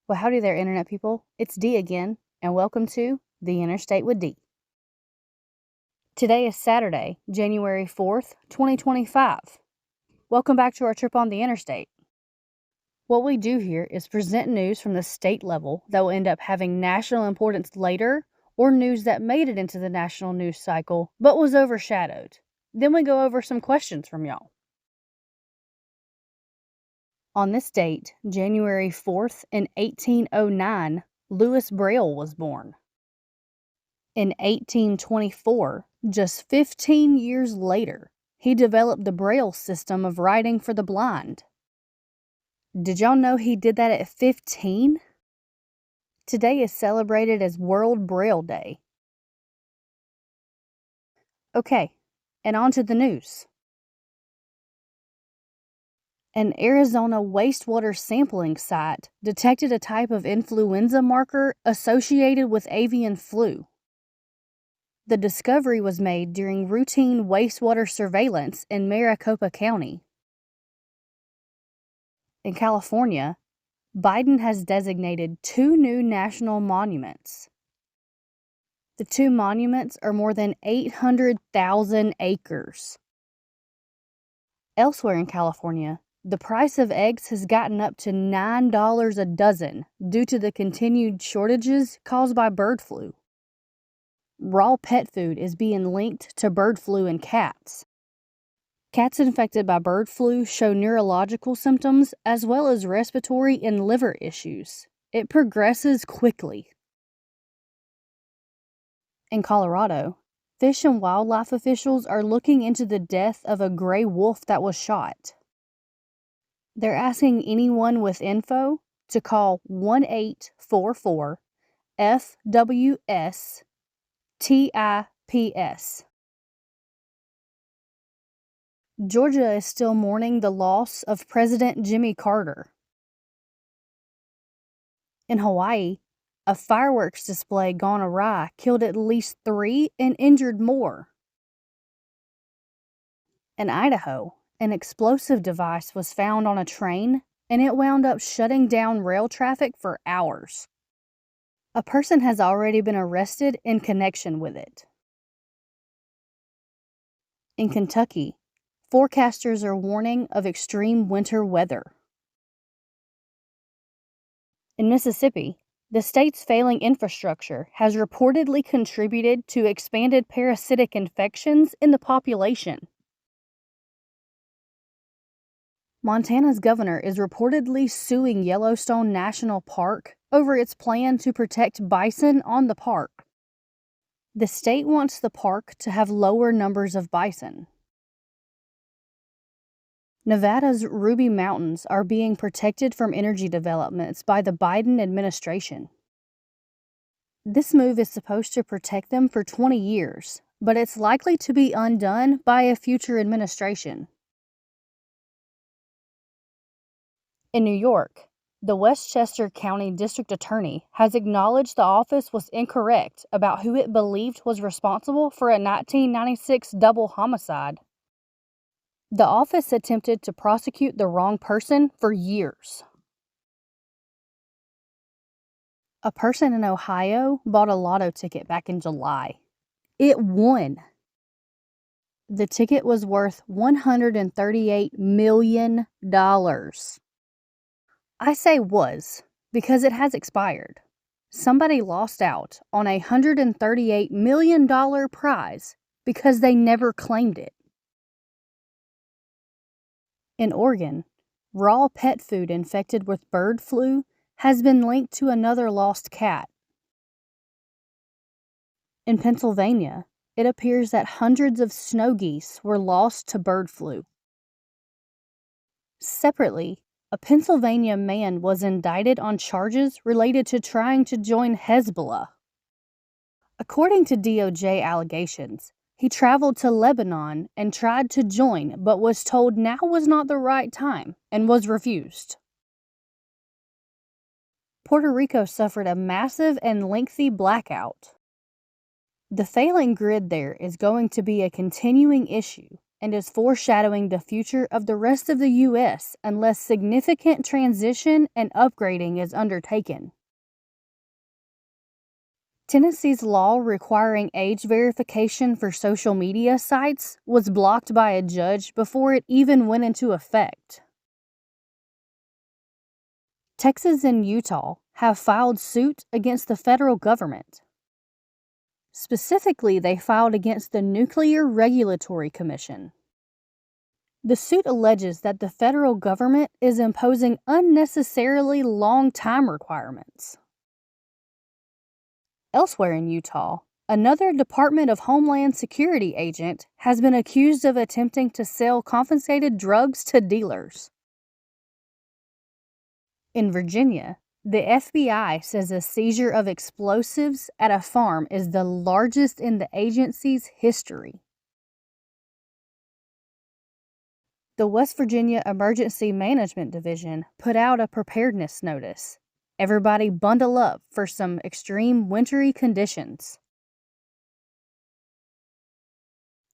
Well, howdy there, Internet people. It's Dee again, and welcome to the Interstate with Dee. Today is Saturday, January 4th, 2025. Welcome back to our trip on the Interstate. What we do here is present news from the state level that will end up having national importance later, or news that made it into the national news cycle but was overshadowed. Then we go over some questions from y'all. On this date, January 4th, in 1809, Louis Braille was born. In 1824, just 15 years later, he developed the Braille system of writing for the blind. Did y'all know he did that at 15? Today is celebrated as World Braille Day. Okay, and on to the news. An Arizona wastewater sampling site detected a type of influenza marker associated with avian flu. The discovery was made during routine wastewater surveillance in Maricopa County. In California, Biden has designated 2 new national monuments. The 2 monuments are more than 800,000 acres. Elsewhere in California, the price of eggs has gotten up to $9 a dozen due to the continued shortages caused by bird flu. Raw pet food is being linked to bird flu in cats. Cats infected by bird flu show neurological symptoms as well as respiratory and liver issues. It progresses quickly. In Colorado, Fish and Wildlife officials are looking into the death of a gray wolf that was shot. They're asking anyone with info to call 1-844 FWS TIPS. Georgia is still mourning the loss of President Jimmy Carter. In Hawaii, a fireworks display gone awry killed at least 3 and injured more. In Idaho, an explosive device was found on a train, and it wound up shutting down rail traffic for hours. A person has already been arrested in connection with it. In Kentucky, forecasters are warning of extreme winter weather. In Mississippi, the state's failing infrastructure has reportedly contributed to expanded parasitic infections in the population. Montana's governor is reportedly suing Yellowstone National Park over its plan to protect bison on the park. The state wants the park to have lower numbers of bison. Nevada's Ruby Mountains are being protected from energy developments by the Biden administration. This move is supposed to protect them for 20 years, but it's likely to be undone by a future administration. In New York, the Westchester County District Attorney has acknowledged the office was incorrect about who it believed was responsible for a 1996 double homicide. The office attempted to prosecute the wrong person for years. A person in Ohio bought a lotto ticket back in July. It won. The ticket was worth $138 million. I say was because it has expired. Somebody lost out on a $138 million prize because they never claimed it. In Oregon, raw pet food infected with bird flu has been linked to another lost cat. In Pennsylvania, it appears that hundreds of snow geese were lost to bird flu. Separately, a Pennsylvania man was indicted on charges related to trying to join Hezbollah. According to DOJ allegations, he traveled to Lebanon and tried to join, but was told now was not the right time and was refused. Puerto Rico suffered a massive and lengthy blackout. The failing grid there is going to be a continuing issue, and is foreshadowing the future of the rest of the U.S. unless significant transition and upgrading is undertaken. Tennessee's law requiring age verification for social media sites was blocked by a judge before it even went into effect. Texas and Utah have filed suit against the federal government. Specifically, they filed against the Nuclear Regulatory Commission. The suit alleges that the federal government is imposing unnecessarily long time requirements. Elsewhere in Utah, another Department of Homeland Security agent has been accused of attempting to sell confiscated drugs to dealers. In Virginia, the FBI says a seizure of explosives at a farm is the largest in the agency's history. The West Virginia Emergency Management Division put out a preparedness notice. Everybody bundle up for some extreme wintry conditions.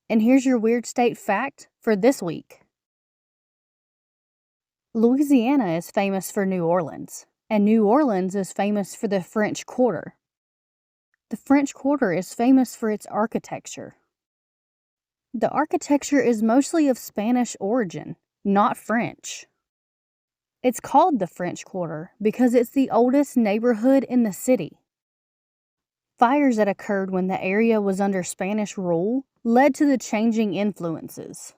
And here's your weird state fact for this week. Louisiana is famous for New Orleans, and New Orleans is famous for the French Quarter. The French Quarter is famous for its architecture. The architecture is mostly of Spanish origin, not French. It's called the French Quarter because it's the oldest neighborhood in the city. Fires that occurred when the area was under Spanish rule led to the changing influences.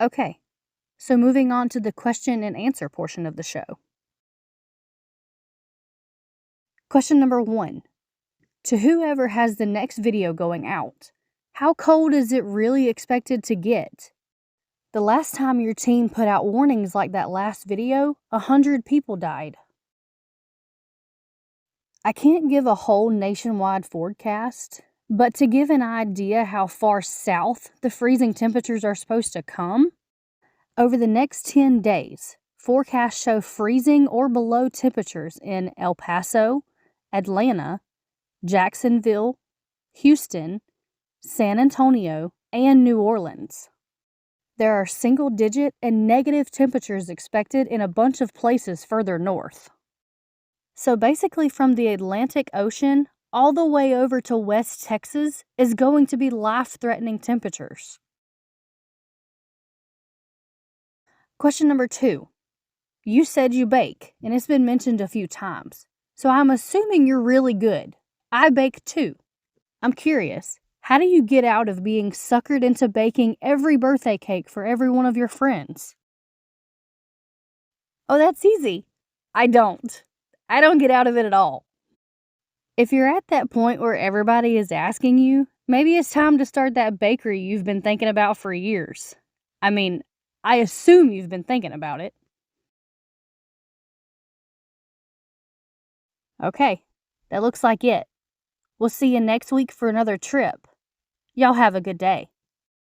Okay, so moving on to the question and answer portion of the show. Question number 1. To whoever has the next video going out, how cold is it really expected to get? The last time your team put out warnings like that last video, 100 people died. I can't give a whole nationwide forecast, but to give an idea how far south the freezing temperatures are supposed to come, over the next 10 days, forecasts show freezing or below temperatures in El Paso, Atlanta, Jacksonville, Houston, San Antonio, and New Orleans. There are single-digit and negative temperatures expected in a bunch of places further north. So basically from the Atlantic Ocean all the way over to West Texas is going to be life-threatening temperatures. Question number 2. You said you bake, and it's been mentioned a few times, so I'm assuming you're really good. I bake too. I'm curious, how do you get out of being suckered into baking every birthday cake for every one of your friends? Oh, that's easy. I don't get out of it at all. If you're at that point where everybody is asking you, maybe it's time to start that bakery you've been thinking about for years. I mean, I assume you've been thinking about it. Okay, that looks like it. We'll see you next week for another trip. Y'all have a good day.